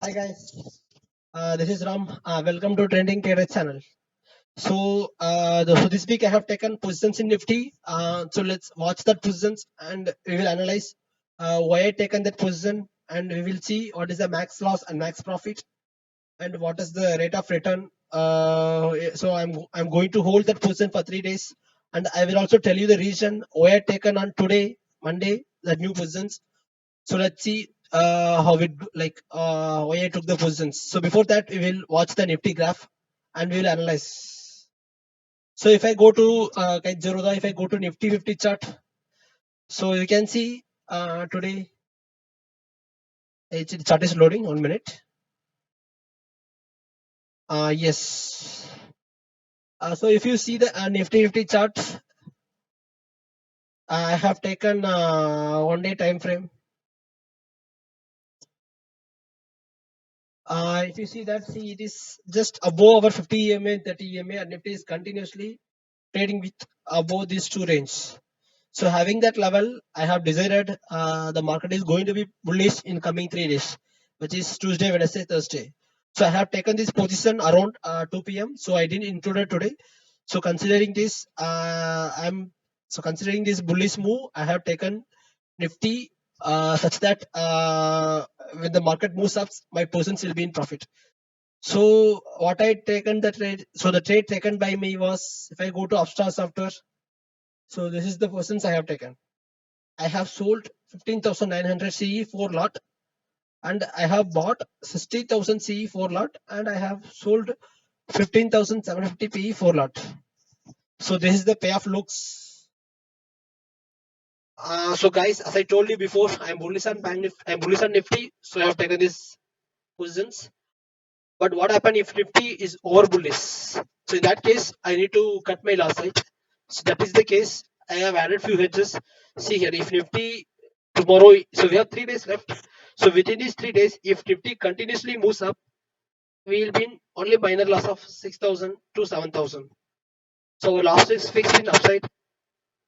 Hi guys, this is Ram. Welcome to Trending Trader channel. So this week I have taken positions in Nifty. So let's watch that positions and we will analyze why I taken that position, and we will see what is the max loss and max profit and what is the rate of return. So I'm going to hold that position for 3 days, and I will also tell you the reason why I taken on today Monday the new positions. So let's see how it like why I took the positions. So before that, we will watch the Nifty graph and we will analyze. So if I go to Zerodha, if I go to Nifty 50 chart, so you can see today the chart is loading. 1 minute. Yes. So if you see the Nifty 50 chart, I have taken 1 day time frame. If you see that, see it is just above our 50 EMA, 30 EMA, and Nifty is continuously trading with above these two range. So having that level, I have decided the market is going to be bullish in coming 3 days, which is Tuesday, Wednesday, Thursday. So I have taken this position around 2 p.m. So I didn't include it today. So considering this, considering this bullish move, I have taken Nifty such that when the market moves up, my positions will be in profit. So what I taken the trade. So the trade taken by me was, if I go to Upstart Software, so this is the positions I have taken. I have sold 15,900 CE 4 lot, and I have bought 60,000 CE 4 lot, and I have sold 15,750 PE 4 lot. So this is the payoff looks. So guys, as I told you before, I'm bullish on I'm bullish on Nifty, so I have taken these positions. But what happen if Nifty is over bullish? So in that case, I need to cut my loss, right? So that is the case. I have added few hedges. See here, if Nifty tomorrow, so we have 3 days left. So within these 3 days, if Nifty continuously moves up, we will be in only minor loss of 6,000 to 7,000. So our loss is fixed in upside.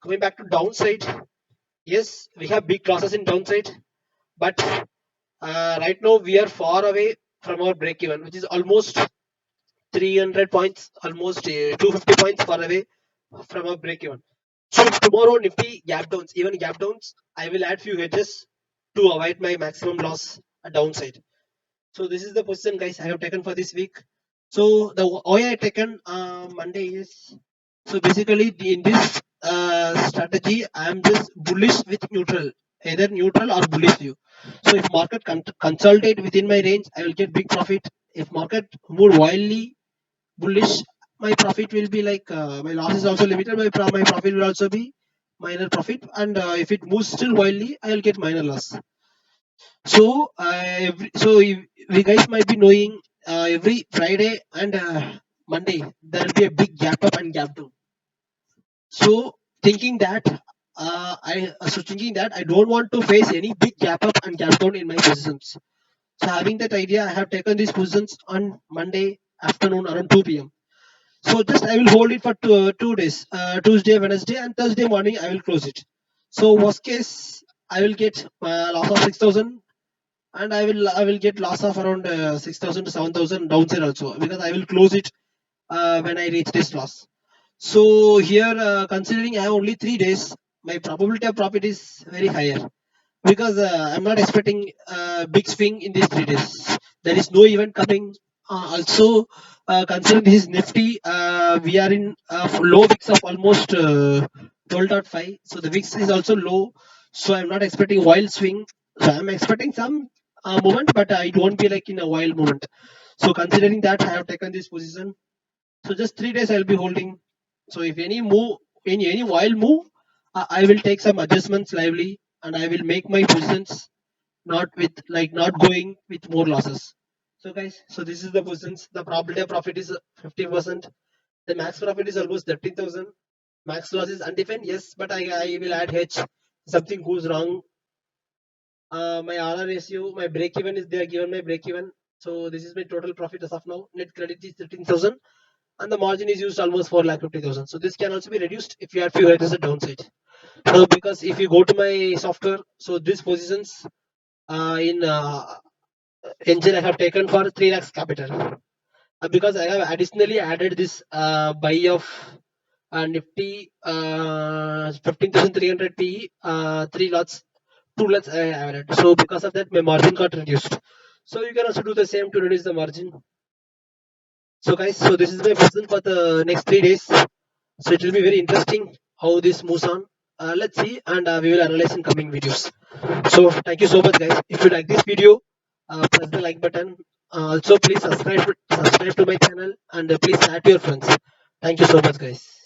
Coming back to downside, yes, we have big losses in downside, but right now we are far away from our break even, which is almost 300 points, almost 250 points far away from our break even. So tomorrow Nifty gap downs, even gap downs, I will add few hedges to avoid my maximum loss at downside. So this is the position, guys, I have taken for this week. So the why I taken Monday is, so basically in this strategy I am just bullish with neutral, either neutral or bullish view. So if market consolidate within my range, I will get big profit. If market move wildly bullish, my profit will be like my loss is also limited. My profit will also be minor profit, and if it moves still wildly, I will get minor loss. So we guys might be knowing every Friday and Monday there will be a big gap up and gap down. So thinking that thinking that I don't want to face any big gap up and gap down in my positions. So having that idea, I have taken these positions on Monday afternoon around 2 p.m. So just I will hold it for 2 days, Tuesday, Wednesday, and Thursday morning I will close it. So worst case, I will get loss of 6,000, and I will get loss of around 6,000 to 7,000 downside also, because I will close it when I reach this loss. So here, considering I have only 3 days, my probability of profit is very higher, because I'm not expecting big swing in these 3 days. There is no event coming. Also, considering this is Nifty, we are in low VIX of almost 12.5. So the VIX is also low. So I'm not expecting wild swing. So I'm expecting some movement, but it won't be like in a wild movement. So considering that, I have taken this position. So just 3 days I'll be holding. So if any move, any wild move, I will take some adjustments lively, and I will make my positions not with like not going with more losses. So guys, so this is the positions. The probability of profit is 50%. The max profit is almost 13,000. Max loss is undefined, yes, but I will add hedge. Something goes wrong. My RR ratio, my break even is there, given my break even. So this is my total profit as of now. Net credit is 13,000, and the margin is used almost 4,50,000. So this can also be reduced if you have few hedges at downside. So because if you go to my software, so these positions in Angel I have taken for 3 lakhs capital. Because I have additionally added this buy of Nifty 15,300 PE, 3 lots, 2 lots I added. So because of that, my margin got reduced. So you can also do the same to reduce the margin. So guys, so this is my vision for the next 3 days. So it will be very interesting how this moves on. Let's see, and we will analyze in coming videos. So thank you so much, guys. If you like this video, press the like button. Also, please subscribe to my channel and please share to your friends. Thank you so much, guys.